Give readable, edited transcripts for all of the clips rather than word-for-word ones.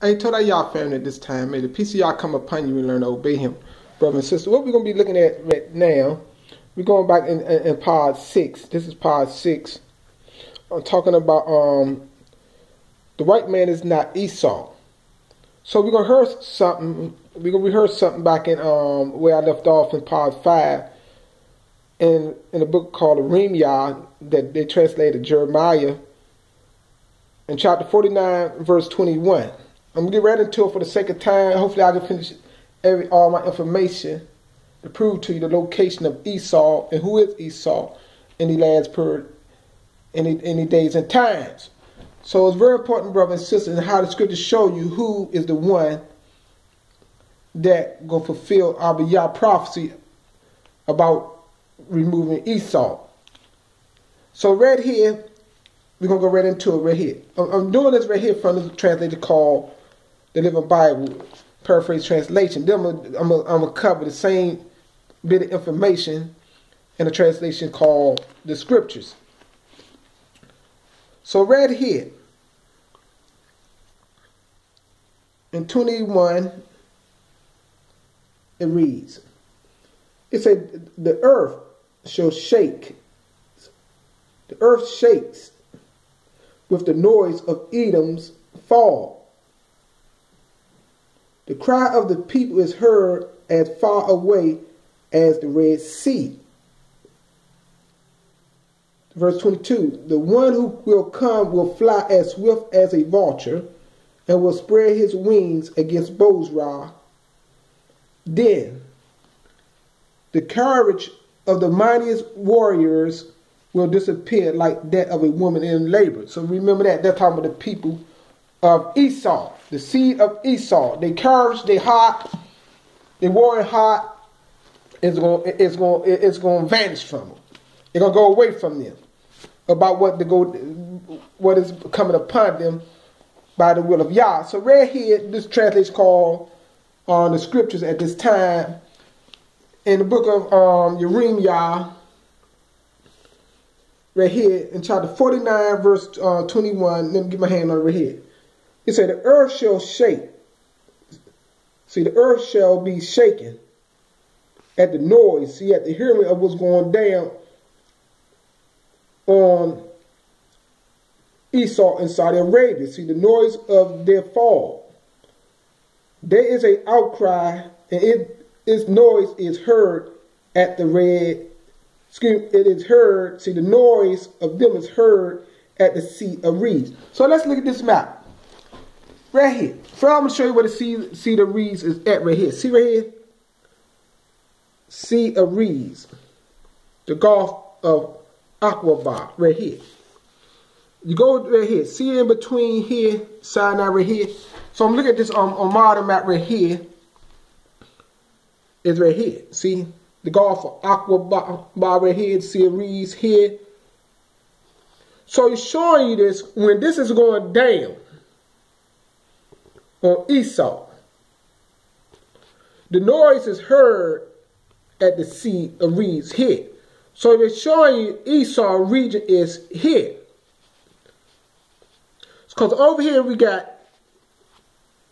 I ain't told y'all family at this time. May the peace of y'all come upon you and learn to obey him. Brother and sister, what we're going to be looking at right now, we're going back in part 6. This is part 6. I'm talking about the white man is not Esau. So we're going to rehearse something. We're going to rehearse something back in where I left off in part 5 in a book called Jeremiah that they translated Jeremiah in chapter 49 verse 21. I'm going to get right into it for the sake of time. Hopefully I can finish all my information to prove to you the location of Esau and who is Esau in the last period, any days and times. So it's very important, brothers and sisters, and how the scriptures show you who is the one that will fulfill Abiyah prophecy about removing Esau. So right here, we're going to go right into it right here. I'm doing this right here from the translation called the Living Bible, paraphrase translation. Then I'm going to cover the same bit of information in a translation called the Scriptures. So right here, in 21, it reads, it said, the earth shall shake. The earth shakes with the noise of Edom's fall. The cry of the people is heard as far away as the Red Sea. Verse 22, the one who will come will fly as swift as a vulture and will spread his wings against Bozrah. Then the courage of the mightiest warriors will disappear like that of a woman in labor. So remember that. They're talking about the people of Esau, the seed of Esau. They courage, they hot, they warring hot. It's going to vanish from them. It's going to go away from them about what is coming upon them by the will of Yah. So right here, this translation called on the scriptures at this time in the book of Jeremiah, right here in chapter 49, verse 21. Let me get my hand on it right here. It said, the earth shall shake. See, the earth shall be shaken at the noise. See, at the hearing of what's going down on Esau and Saudi Arabia. See, the noise of their fall. There is an outcry, and its noise is heard at the Red. It is heard. See, the noise of them is heard at the Sea of Reeds. So let's look at this map. Right here. First, I'm going to show you where the Sea of Reeds is at right here. See right here? Sea of Reeds. The Gulf of Aqaba right here. You go right here. See in between here, Sinai right here. So I'm looking at this on modern map right here. It's right here. See? The Gulf of Aqaba right here. The Sea of Reeds here. So he's showing you this when this is going down on Esau. The noise is heard at the Sea of Reeds here. So they're showing you Esau region is here. Because over here we got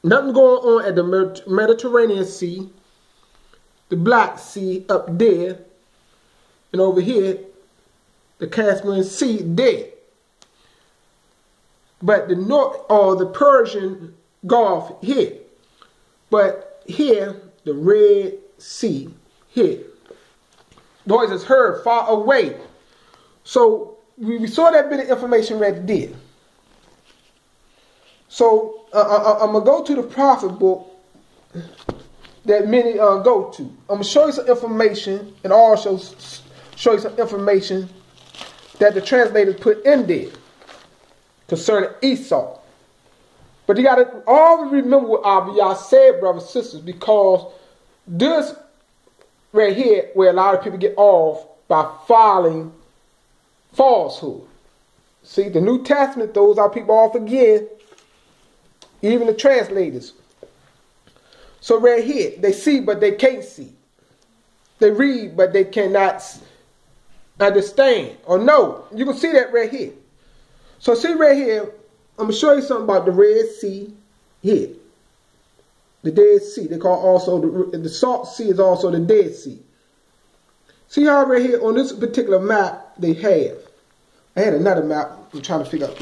nothing going on at the Mediterranean Sea, the Black Sea up there, and over here the Caspian Sea there. But the North or the Persian Gulf here. But here the Red Sea here. Noise is heard far away. So we saw that bit of information right there. So I'm going to go to the prophet book that many go to. I'm going to show you some information and also show you some information that the translators put in there concerning Esau. But you got to always remember what Abiyah said, brothers and sisters, because this right here where a lot of people get off by following falsehood. See, the New Testament throws our people off again, even the translators. So right here, they see but they can't see. They read but they cannot understand or know. You can see that right here. So see right here, I'm going to show you something about the Red Sea here. The Dead Sea. They call also the Salt Sea is also the Dead Sea. See how right here on this particular map they have. I had another map. I'm trying to figure out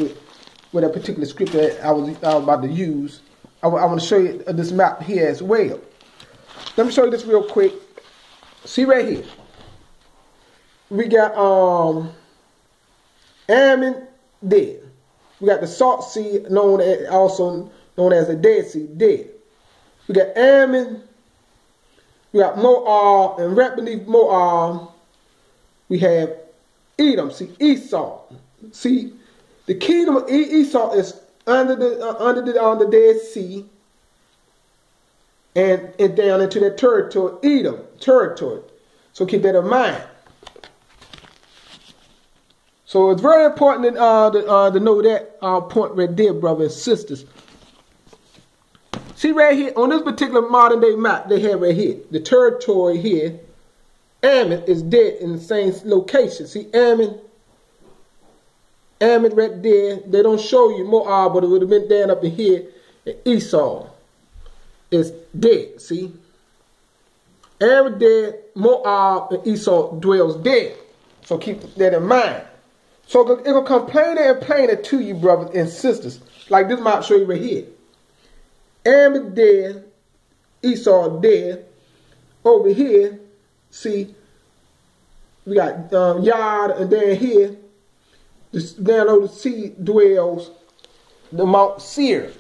what that particular scripture I was about to use. I want to show you this map here as well. Let me show you this real quick. See right here. We got Ammon dead. We got the Salt Sea, also known as the Dead Sea, dead. We got Ammon. We got Moab, and right beneath Moab, we have Edom. See, Esau. See, the kingdom of Esau is under the Dead Sea, and down into that territory, Edom territory. So keep that in mind. So it's very important to know that point right there, brothers and sisters. See right here, on this particular modern day map they have right here, the territory here, Ammon is dead in the same location. See Ammon right there. They don't show you Moab, but it would have been down up in here. And Esau is dead. See, Ammon dead, Moab and Esau dwells dead. So keep that in mind. So it will come plainer and plainer to you, brothers and sisters. Like this map show you right here. Ammon dead, Esau dead. Over here, see, we got Yard, and then here, down over the sea dwells the Mount Seir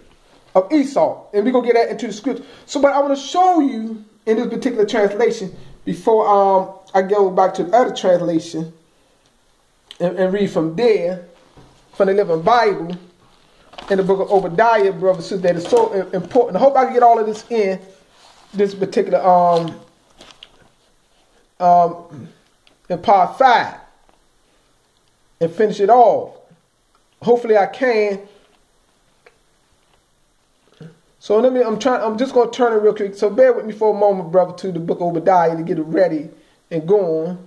of Esau. And we're going to get that into the scripture. So, but I want to show you in this particular translation before I go back to the other translation and read from there, from the Living Bible, in the book of Obadiah, brothers and sisters, that is so important. I hope I can get all of this in this particular in part 5 and finish it off. Hopefully I can. So I'm just gonna turn it real quick. So bear with me for a moment, brother, to the book of Obadiah to get it ready and going.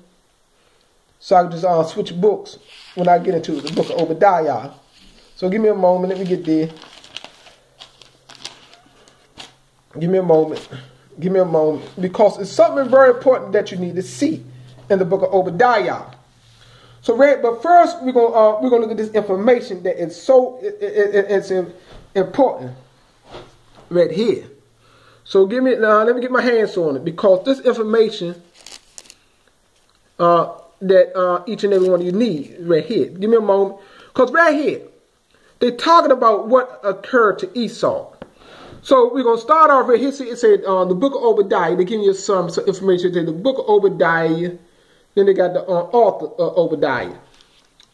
So I can just switch books when I get into the book of Obadiah. So give me a moment. Let me get there. Give me a moment. Give me a moment. Because it's something very important that you need to see in the book of Obadiah. So, but first we're gonna look at this information that is so it's important right here. So let me get my hands on it, because this information that each and every one of you need right here. Give me a moment, because right here they're talking about what occurred to Esau. So we're going to start off right here. See, it said the book of Obadiah. They give you some information. The book of Obadiah. Then they got the author of Obadiah.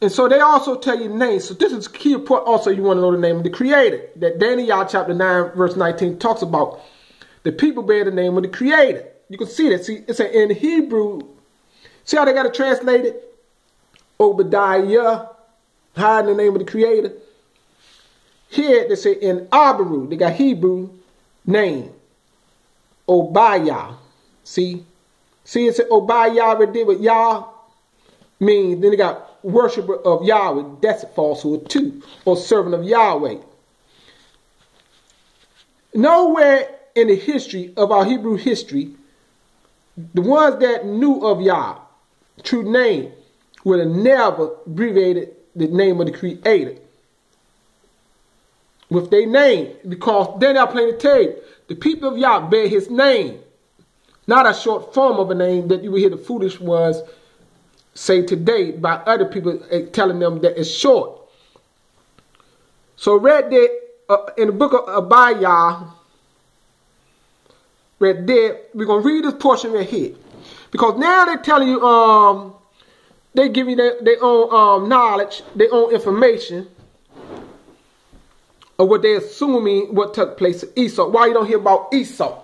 And so they also tell you names. So this is key important. Also, you want to know the name of the Creator. That Daniel chapter 9 verse 19 talks about. The people bear the name of the Creator. You can see that. See, it's in Hebrew. See how they got it translated? Obadiah, hiding the name of the Creator. Here they say in Abaru, they got Hebrew name, Obiah. See, it said Obiah right there with Yah means. Then they got worshiper of Yahweh. That's a falsehood too, or servant of Yahweh. Nowhere in the history of our Hebrew history, the ones that knew of Yah, true name, would have never abbreviated the name of the Creator with their name, because then they're playing the tape. The people of Yah bear his name, not a short form of a name that you will hear the foolish ones say today by other people telling them that it's short. So right there in the book of Obadiah, right there, we're going to read this portion right here, because now they're telling you, they give you their own knowledge, their own information of what they're assuming what took place to Esau. Why you don't hear about Esau?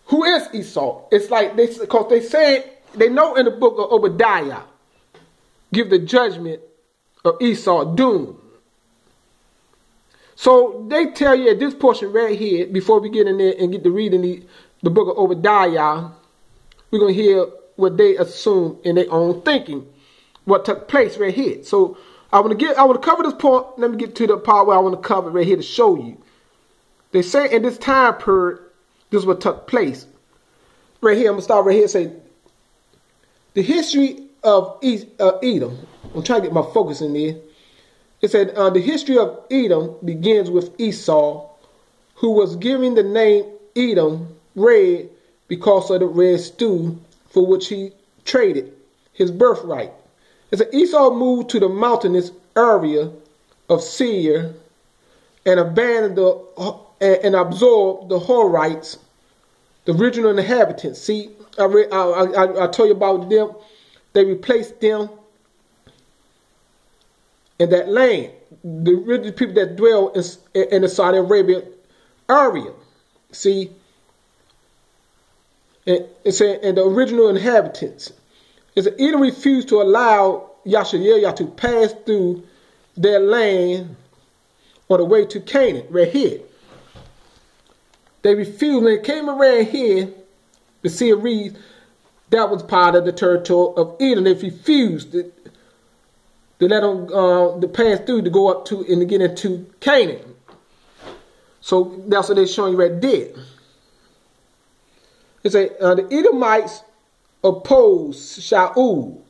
Who is Esau? It's like because they say they know in the book of Obadiah give the judgment of Esau doom. So they tell you at this portion right here, before we get in there and get to reading the book of Obadiah, we're gonna hear what they assume in their own thinking, what took place right here. So I want to cover this point. Let me get to the part where I want to cover right here to show you. They say in this time period This is what took place. Right here, I'm going to start right here and say, the history of Edom. I'm trying to get my focus in there. It said, the history of Edom begins with Esau, who was given the name Edom, red, because of the red stew for which he traded his birthright. It said Esau moved to the mountainous area of Seir and abandoned and absorbed the Horites, the original inhabitants. See, I told you about them. They replaced them in that land. The original people that dwell in the Saudi Arabia area. See, it said, and the original inhabitants. It said Edom refused to allow Yasharelah to pass through their land on the way to Canaan, right here. They refused. When they came around here, the Sea of Reeds, that was part of the territory of Edom. They refused to let them to pass through to go up to and to get into Canaan. So that's what they're showing you right there. It says the Edomites opposed Shaul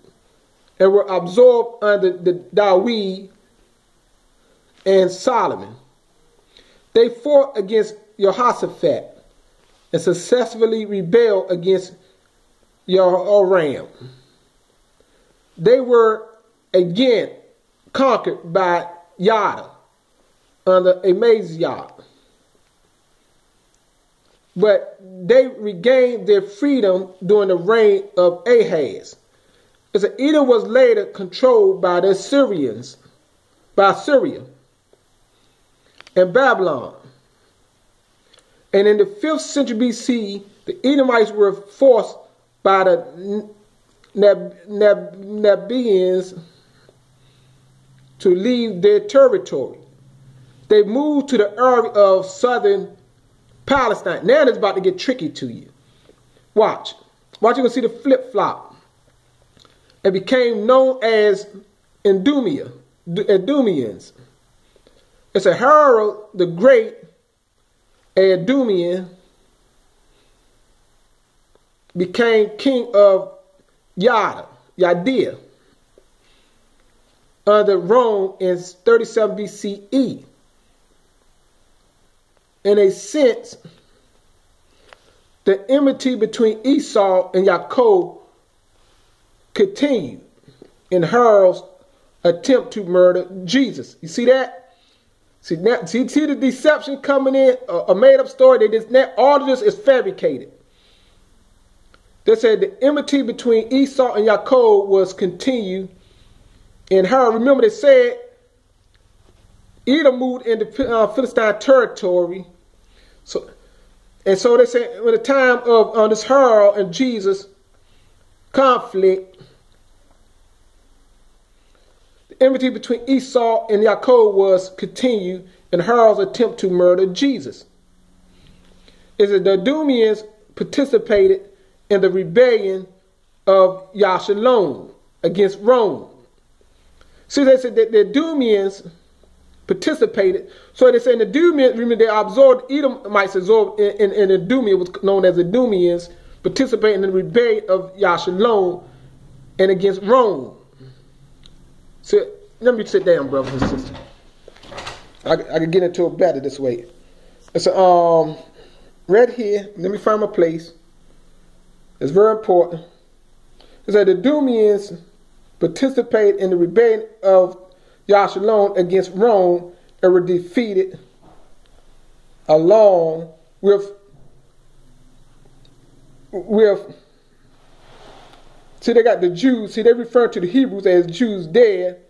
and were absorbed under the David and Solomon. They fought against Jehoshaphat and successfully rebelled against Jehoram. They were again conquered by Yada under Amaziah. But they regained their freedom during the reign of Ahaz. As Edom was later controlled by the Assyrians, by Syria and Babylon. And in the 5th century BC, the Edomites were forced by the Nabaeans to leave their territory. They moved to the area of southern Palestine. Now it's about to get tricky to you. Watch. Watch, you're going to see the flip-flop. It became known as Edomians. It's a Harold the Great, Edomian, became king of Yadea under Rome in 37 BCE. In a sense, the enmity between Esau and Jacob continued in Harold's attempt to murder Jesus. You see that? See the deception coming in, a made-up story. All of this is fabricated. They said the enmity between Esau and Jacob was continued in Harold. Remember, they said Edom moved into Philistine territory. So they say when the time of this Harold and Jesus conflict, the enmity between Esau and Jacob was continued in Harold's attempt to murder Jesus. Is that the Edomians participated in the rebellion of Yashalom against Rome. See, they said that the Edomians participated. So they say in the Edomians, remember they absorbed, Edomites absorbed in Edomia, was known as the Edomians, participating in the rebellion of Yashalom and against Rome. So let me sit down, brothers and sisters. I can get into it better this way. So right here, let me find my place. It's very important. It said the Edomians participate in the rebellion of Yashalom against Rome and were defeated along with see, they got the Jews. See, they refer to the Hebrews as Jews dead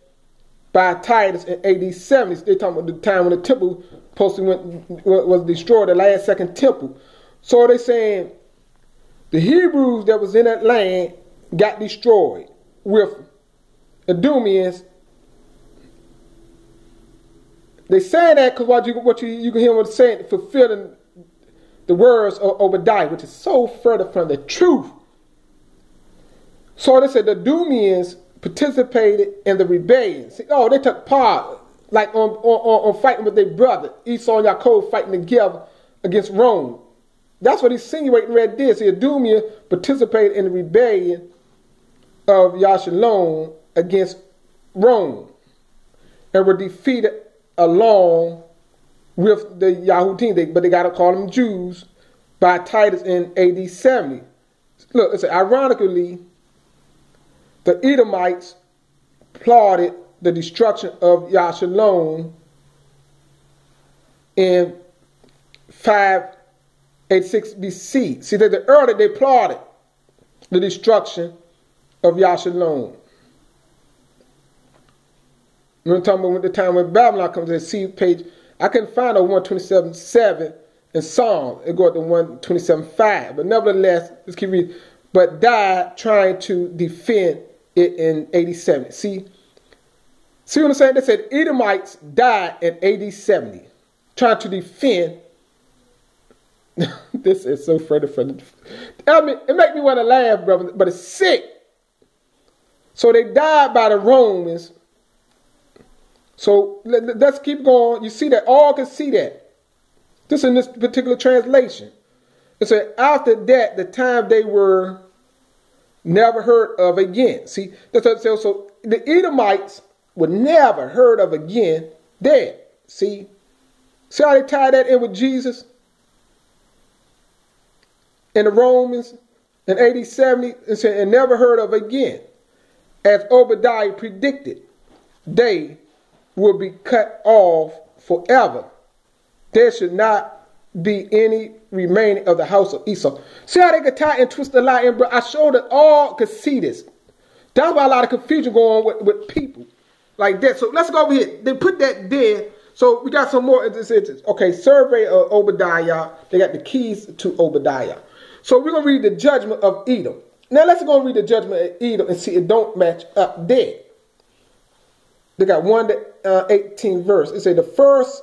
by Titus in AD 70. They talking about the time when the temple was destroyed, the last second temple. So they saying the Hebrews that was in that land got destroyed with Edomians. They say that because what you can hear what they're saying, fulfilling the words of Obadiah, which is so further from the truth. So they said the Edomians participated in the rebellion. See, they took part, like on fighting with their brother, Esau and Jacob fighting together against Rome. That's what he's insinuating right there. See, Idumea participated in the rebellion of Yashalom against Rome and were defeated along with the Yahudim, but they got to call them Jews, by Titus in AD 70. Look, it's ironically, the Edomites plotted the destruction of Yashalom in 586 BC. See, that the earlier they plotted the destruction of Yashalom. We're talking about the time when Babylon comes in. See page, I couldn't find a 127.7 in Psalms. It go up to 127.5. But nevertheless, let's keep reading. But died trying to defend it in 87. See what I'm saying? They said Edomites died in AD 70, trying to defend. This is so funny. I mean, it makes me want to laugh, brother, but it's sick. So they died by the Romans. So let's keep going. You see that? All can see that. This in this particular translation. It said, after that, the time they were never heard of again. See, so the Edomites were never heard of again dead. See how they tie that in with Jesus? And the Romans in AD 70 and never heard of again. As Obadiah predicted, they will be cut off forever. There should not be any remaining of the house of Esau. See how they could tie and twist the lie in, bro? I showed that all could see this. That's why a lot of confusion going on with people like that. So let's go over here. They put that there. So we got some more. Okay, survey of Obadiah. They got the keys to Obadiah. So we're going to read the judgment of Edom. Now let's go and read the judgment of Edom and see it don't match up there. They got 1 to 18 verse. It says the first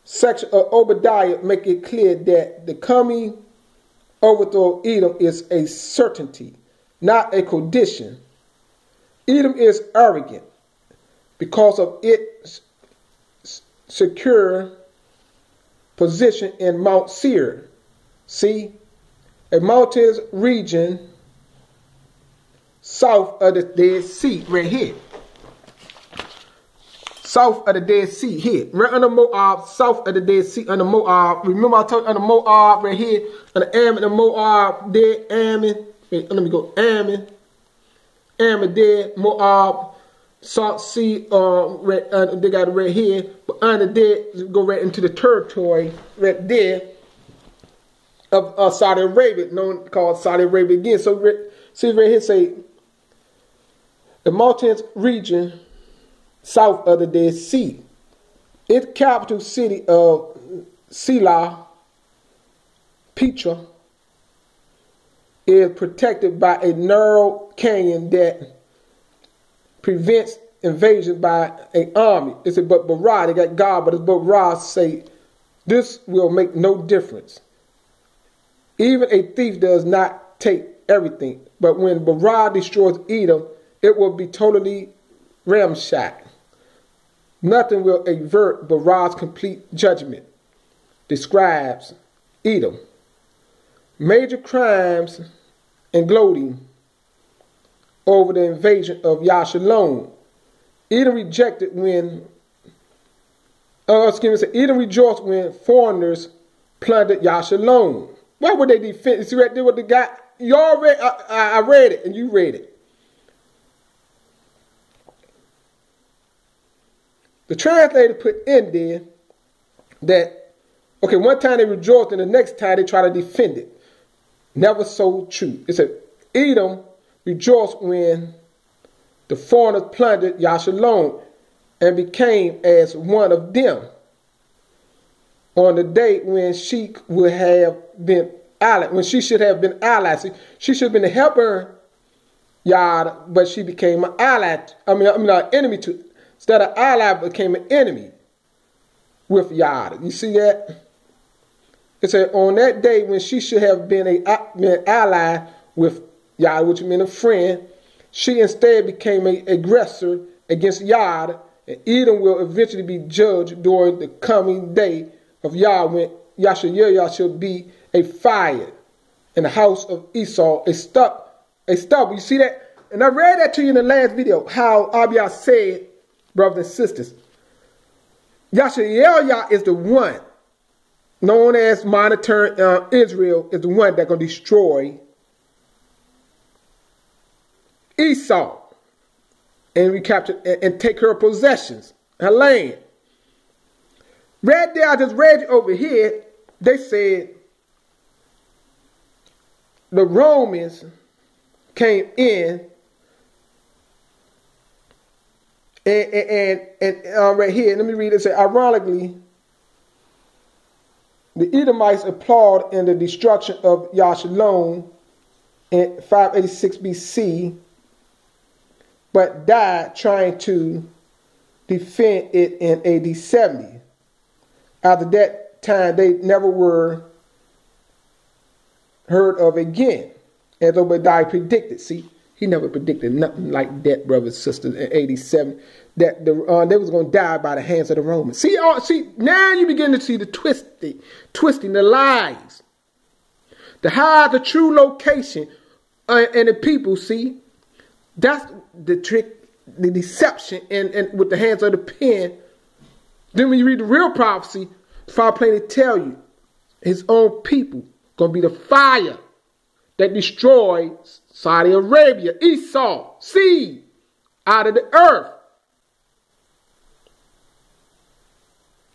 section of Obadiah make it clear that the coming overthrow of Edom is a certainty, not a condition. Edom is arrogant because of its secure position in Mount Seir. See, a mountainous region south of the Dead Sea, right here. South of the Dead Sea, here. Right under Moab, south of the Dead Sea, under Moab. Remember I told you under Moab, right here. Under Ammon and Moab, there, Ammon. Wait, let me go, Ammon. Ammon there, Moab, Salt Sea, they got it right here. But under there, go right into the territory, right there, of Saudi Arabia, called Saudi Arabia again. So see right here, say the mountainous region south of the Dead Sea. Its capital city of Selah, Petra, is protected by a narrow canyon that prevents invasion by an army. It said, but Barah, they got God, but it's Barah say, this will make no difference. Even a thief does not take everything. But when Barah destroys Edom, it will be totally ramshacked. Nothing will avert Barah's complete judgment. Describes Edom. Major crimes and gloating over the invasion of Yashalom. Edom rejected when, Edom rejoiced when foreigners plundered Yashalom. Why would they defend? See right there what the guy, you all read, I read it and you read it. The translator put in there that, okay, one time they rejoiced and the next time they try to defend it. Never so true. It said, Edom rejoiced when the foreigners plundered Yashalom and became as one of them. On the day when she would have been allied, when she should have been allied. See, she should have been a helper, Yada, but she became an ally. An enemy to. Instead of ally, became an enemy with Yada. You see that? It said on that day when she should have been an ally with Yada, which meant a friend, she instead became an aggressor against Yada, and Edom will eventually be judged during the coming day of Yah when Yasha shall be a fire in the house of Esau, a stubble. You see that? And I read that to you in the last video, how Abiyah said, brothers and sisters, Yashael is the one, known as monitoring Israel, is the one that's going to destroy Esau and recapture and take her possessions, her land. Right there, I just read you over here, they said the Romans came in and right here, let me read it. Say, ironically, the Edomites applaud in the destruction of Yashalom in 586 BC, but died trying to defend it in AD 70. After that time, they never were heard of again, as Obadiah predicted. See, he never predicted nothing like that, brothers and sisters, in 87, that they was going to die by the hands of the Romans. See, now you begin to see the twisting, the lies, to hide the true location, and the people, see, that's the trick, the deception, and with the hands of the pen. Then when you read the real prophecy, the Father plainly tell you, his own people going to be the fire that destroys Saudi Arabia, Esau, seed out of the earth.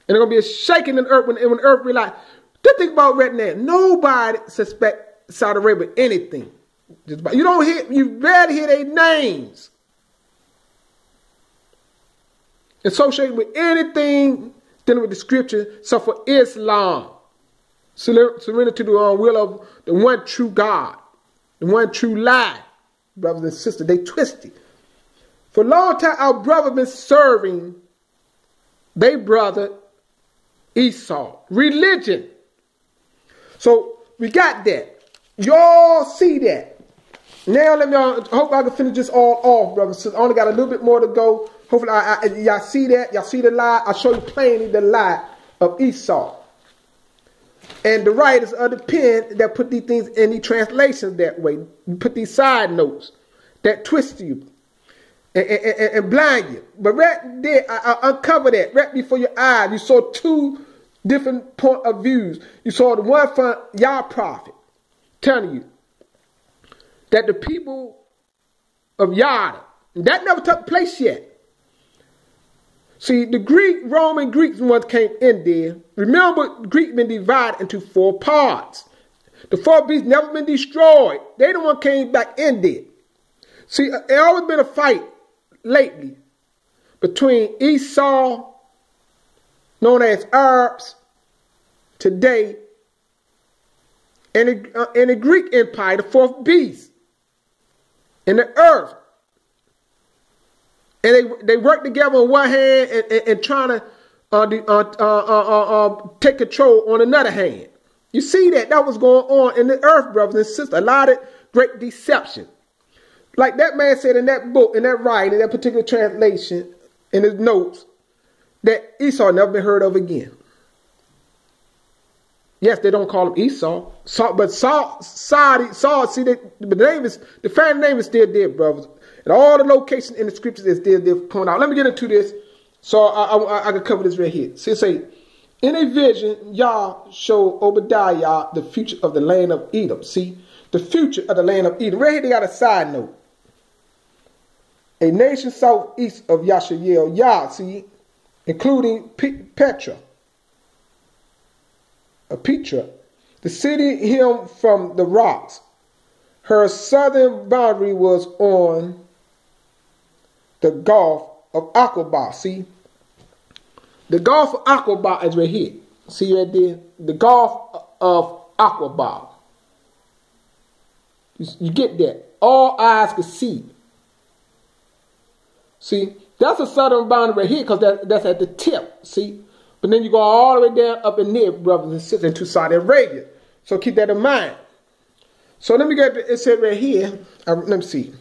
And there's going to be a shaking in the earth when the earth realizes. Just think about right now. Nobody suspects Saudi Arabia anything. You barely hear their names associated with anything dealing with the scripture, so for Islam. Surrender to the will of the one true God, the one true lie. Brothers and sisters, they twisted. For a long time, our brother been serving their brother Esau. Religion. So we got that. Y'all see that. Now let me, I hope I can finish this all off, brothers and sisters. I only got a little bit more to go. Hopefully y'all see that. Y'all see the lie. I'll show you plainly the lie of Esau. And the writers of the pen that put these things in these translations that way, put these side notes that twist you and blind you. But right there, I uncovered that right before your eyes. You saw two different point of views. You saw the one from Yah prophet telling you that the people of Yada, that never took place yet. See, the Roman Greeks ones came in there. Remember, Greek been divided into 4 parts. The 4 beasts never been destroyed. They the one came back in there. See, there always been a fight lately between Esau, known as Arabs today, and the Greek Empire, the 4th beast, in the earth. And they work together on one hand and trying to take control on another hand. You see that? That was going on in the earth, brothers and sisters. A lot of great deception. Like that man said in that book, in that writing, in that particular translation, in his notes, that Esau never been heard of again. Yes, they don't call him Esau, but Saul, see, the family name is still there, brothers. And all the locations in the scriptures is still there point out. Let me get into this so I can cover this right here. So it say, in a vision, Yah showed Obadiah the future of the land of Edom. See, the future of the land of Edom. Right here they got a side note. A nation southeast of Yashael, Yah, see, including Petra, the city him from the rocks. Her southern boundary was on the Gulf of Aqaba. See, the Gulf of Aqaba is right here. See right there? The Gulf of Aqaba. You get that? All eyes can see. See, that's a southern boundary right here because that's at the tip. See, but then you go all the way down up in there, brothers and sisters, into Saudi Arabia. So keep that in mind. So let me get it said right here. Let me see.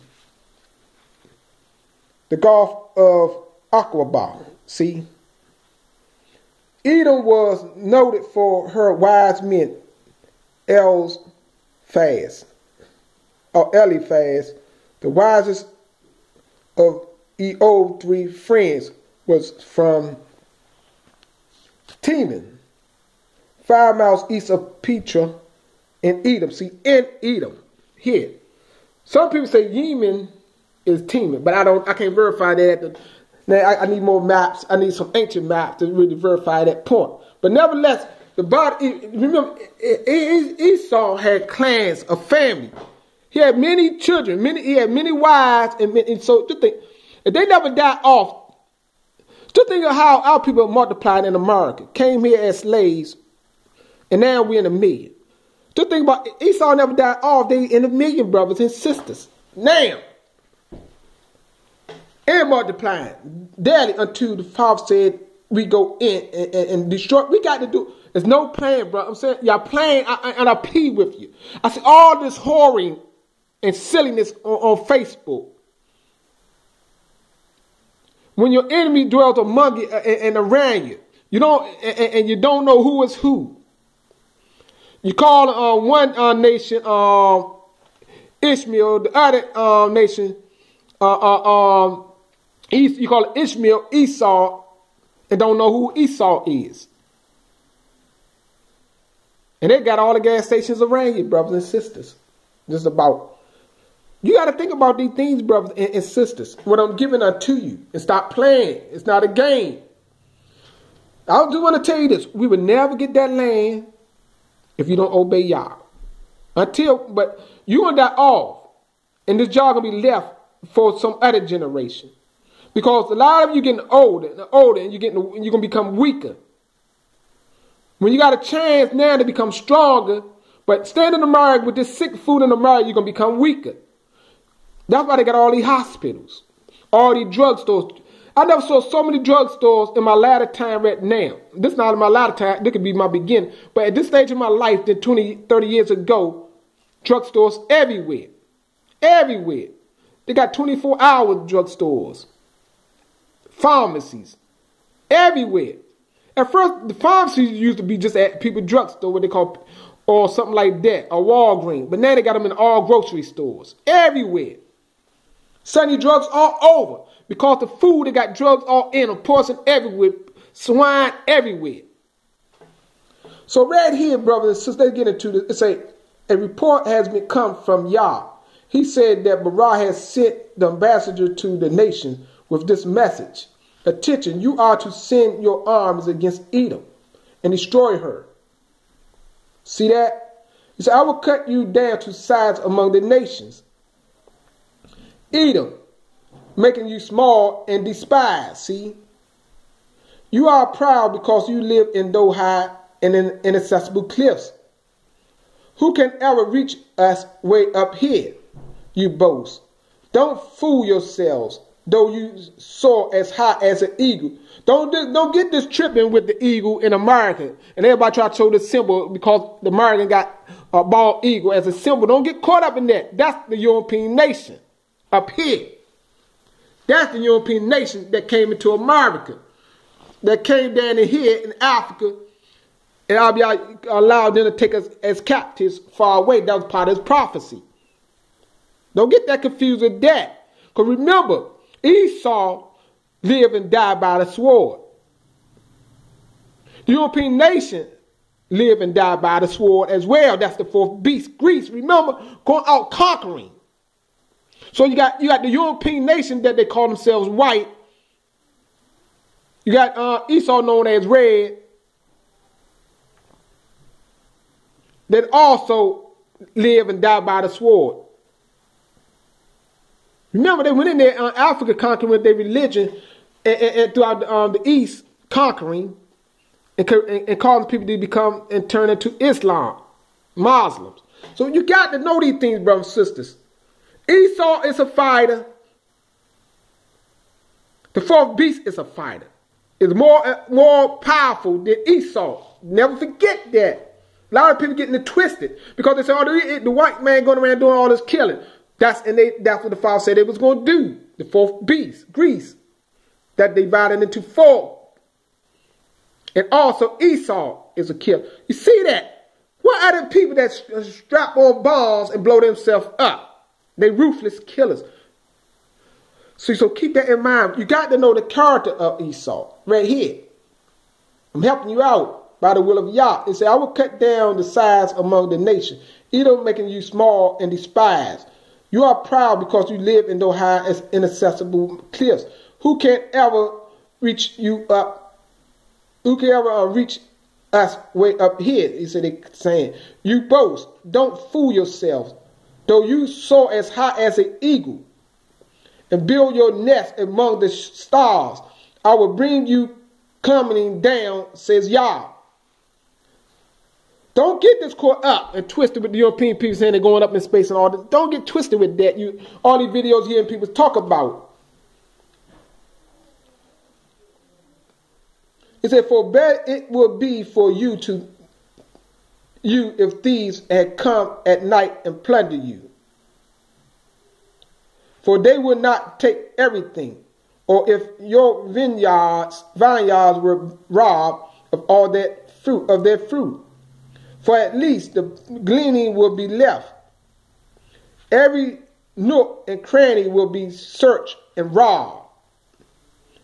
The Gulf of Aqaba. See, Edom was noted for her wise men Eliphaz, the wisest of Eob's 3 friends, was from Teman, 5 miles east of Petra in Edom. See, in Edom, here. Some people say Yemen is Teman, but I can't verify that. Now, I need more maps. I need some ancient maps to really verify that point. But nevertheless, the body, remember, Esau had clans, a family. He had many children, he had many wives, and so just think, if they never died off, just think of how our people multiplied in America, came here as slaves, and now we're in a million. Just think about Esau never died off, they in a million brothers and sisters. Now, and multiplying daily until the Father said we go in and destroy. We got to do. There's no plan, bro. I'm saying y'all playing, and I pee with you. I see all this whoring and silliness on Facebook. When your enemy dwells among you and around you, you don't know who is who. You call one nation Ishmael, the other nation you call it Ishmael, Esau, and don't know who Esau is. And they got all the gas stations around you, brothers and sisters. Just about. You got to think about these things, brothers and sisters. What I'm giving unto you. And stop playing. It's not a game. I just want to tell you this. We would never get that land if you don't obey Yah. But you're going to die off. And this job going to be left for some other generation. Because a lot of you getting older and you're going to become weaker. When you got a chance now to become stronger, but standing in America with this sick food in America, you're going to become weaker. That's why they got all these hospitals, all these drugstores. I never saw so many drugstores in my latter time right now. This is not in my latter time. This could be my beginning. But at this stage of my life, 20, 30 years ago, drugstores everywhere. Everywhere. They got 24-hour drugstores. Pharmacies. Everywhere. At first, the pharmacies used to be just at people's drugstore, what they call, or something like that, or Walgreens. But now they got them in all grocery stores. Everywhere. Sunny drugs all over. Because the food, they got drugs all in them, poison everywhere, swine everywhere. So right here, brothers and sisters, let's get into this. It say, a report has come from Yah. He said that Barah has sent the ambassador to the nation with this message. Attention, you are to send your arms against Edom and destroy her. See that? He said, I will cut you down to size among the nations. Edom, making you small and despised. See? You are proud because you live in those high and inaccessible cliffs. Who can ever reach us way up here? You boast. Don't fool yourselves. Though you soar as high as an eagle. Don't get this tripping with the eagle in America. And everybody try to show the symbol because the American got a bald eagle as a symbol. Don't get caught up in that. That's the European nation up here. That's the European nation that came into America. That came down in here in Africa. And I'll be allowed them to take us as captives far away. That was part of his prophecy. Don't get that confused with that. Because remember, Esau lived and died by the sword. The European nation lived and died by the sword as well. That's the fourth beast. Greece, remember, going out conquering. So you got the European nation that they call themselves white. You got Esau known as red. That also live and die by the sword. Remember, they went in there Africa conquering with their religion and throughout the East conquering and causing people to become and turn into Islam, Muslims. So you got to know these things, brothers and sisters. Esau is a fighter. The fourth beast is a fighter. It's more powerful than Esau. Never forget that. A lot of people getting it twisted because they say, oh, the white man going around doing all this killing. That's what the Father said they was going to do. The fourth beast, Greece, that divided into four. And also Esau is a killer. You see that? What are the people that strap on bombs and blow themselves up? They ruthless killers. See, so keep that in mind. You got to know the character of Esau right here. I'm helping you out by the will of Yah. It said, I will cut down the size among the nations, either making you small and despised. You are proud because you live in those high as inaccessible cliffs. Who can ever reach you up? Who can ever reach us way up here? He said, they saying, you boast. Don't fool yourselves. Though you soar as high as an eagle and build your nest among the stars, I will bring you coming down, says Yah. Don't get this caught up and twisted with the European people saying they're going up in space and all this. Don't get twisted with that. All these videos hearing people talk about. He said, for better it will be for you if thieves had come at night and plunder you. For they will not take everything, or if your vineyards were robbed of all that fruit of their fruit. For at least the gleaning will be left. Every nook and cranny will be searched and robbed,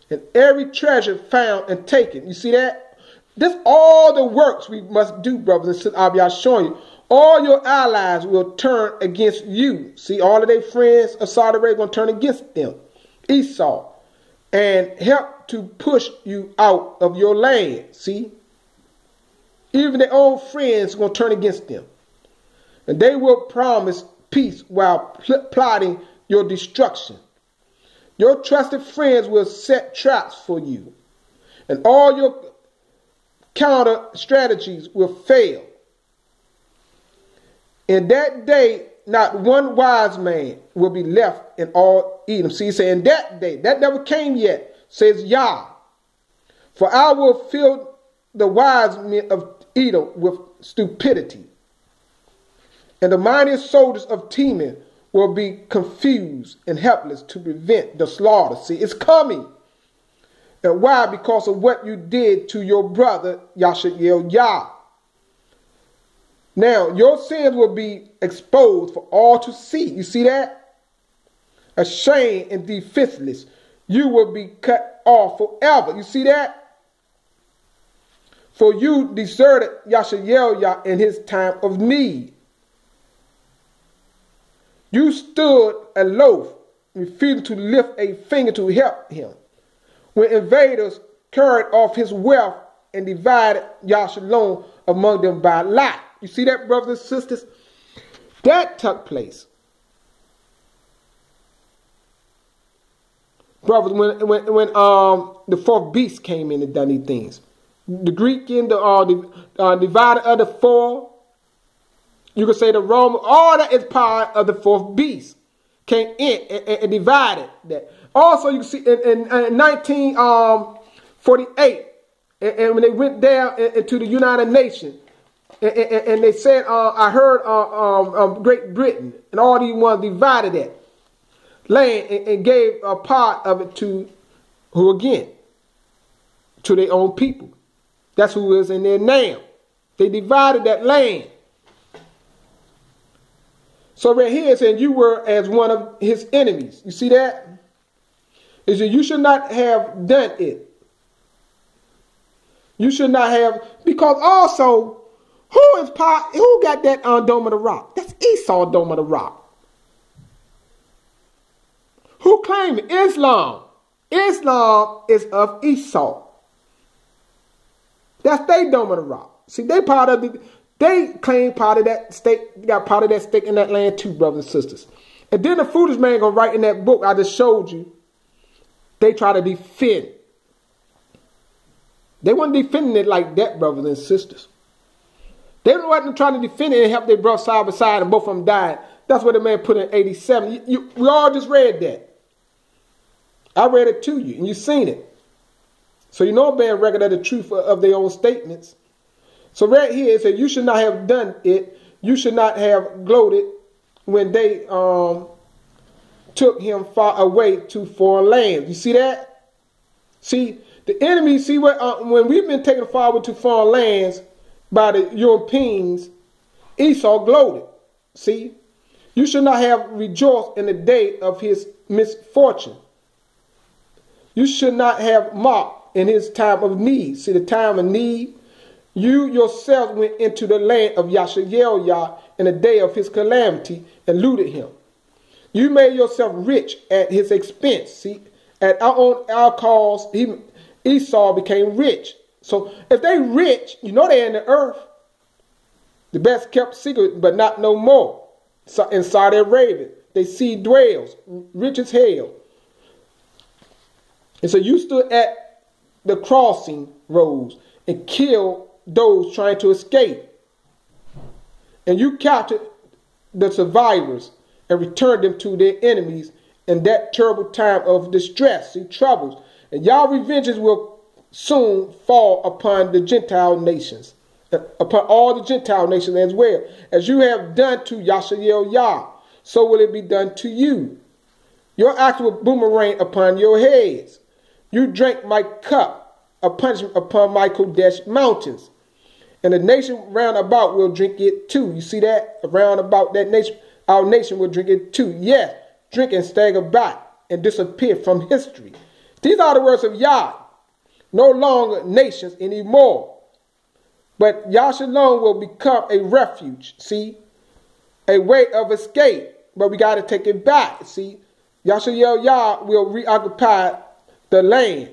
and every treasure found and taken. You see that? This all the works we must do, brothers and sisters. I'll be showing you. All your allies will turn against you. See, all of their friends of Saudi Arabia going to turn against them, Esau, and help to push you out of your land. See? Even their own friends are going to turn against them. And they will promise peace while plotting your destruction. Your trusted friends will set traps for you. And all your counter strategies will fail. In that day, not one wise man will be left in all Edom. See, he said, in that day, that never came yet, says Yah. For I will fill the wise men of Edom with stupidity, and the mightiest soldiers of Teman will be confused and helpless to prevent the slaughter. See, it's coming. And why? Because of what you did to your brother, Yashael Yah. Now, your sins will be exposed for all to see. You see that? Ashamed and defenseless. You will be cut off forever. You see that? For you deserted Yashael Yah in his time of need. You stood aloof, refusing to lift a finger to help him. When invaders carried off his wealth and divided Yashalom among them by lot. You see that, brothers and sisters? That took place. Brothers, when the fourth beast came in and done these things. The Greek and the divided of the four. You could say the Roman, all that is part of the fourth beast. Came in and divided that. Also, you can see in 1948, and when they went down into the United Nations, and they said, I heard Great Britain and all these ones divided that land and gave a part of it to who again? To their own people. That's who is in there now. They divided that land. So right here it says you were as one of his enemies. You see that? It says you should not have done it. You should not have, because also, who got that Dome of the Rock? That's Esau Dome of the Rock. Who claimed it? Islam. Islam is of Esau. That's their Dome of the Rock. See, they claim part of that stake, got part of that stake in that land too, brothers and sisters. And then the foolish man gonna write in that book I just showed you, they try to defend. They weren't defending it like that, brothers and sisters. They wasn't trying to defend it and help their brother side by side and both of them died. That's what the man put in 87. We all just read that. I read it to you and you seen it. So you know bear record of the truth of their own statements. So right here it says you should not have done it. You should not have gloated when they took him far away to foreign lands. You see that? See, the enemy, see what when we've been taken far away to foreign lands by the Europeans Esau gloated. See, you should not have rejoiced in the day of his misfortune. You should not have mocked in his time of need. See, the time of need, you yourselves went into the land of Yashael in the day of his calamity and looted him. You made yourself rich at his expense. See, at our cause, Esau became rich. So if they rich, you know they're in the earth. The best kept secret, but not no more. So in Saudi Arabia, they see dwells, rich as hell. And so you stood at the crossing roads and killed those trying to escape. And you captured the survivors and returned them to their enemies in that terrible time of distress and troubles. And y'all revenges will soon fall upon the Gentile nations, upon all the Gentile nations as well. As you have done to Yashael Yah, so will it be done to you. Your acts will boomerang upon your heads. You drank my cup, a punishment upon my Kodesh mountains. And the nation round about will drink it too. You see that? Around about that nation, our nation will drink it too. Yes, drink and stagger back and disappear from history. These are the words of Yah. No longer nations anymore. But Yashalom will become a refuge. See? A way of escape. But we got to take it back. See? Yashael Yah will reoccupy the land.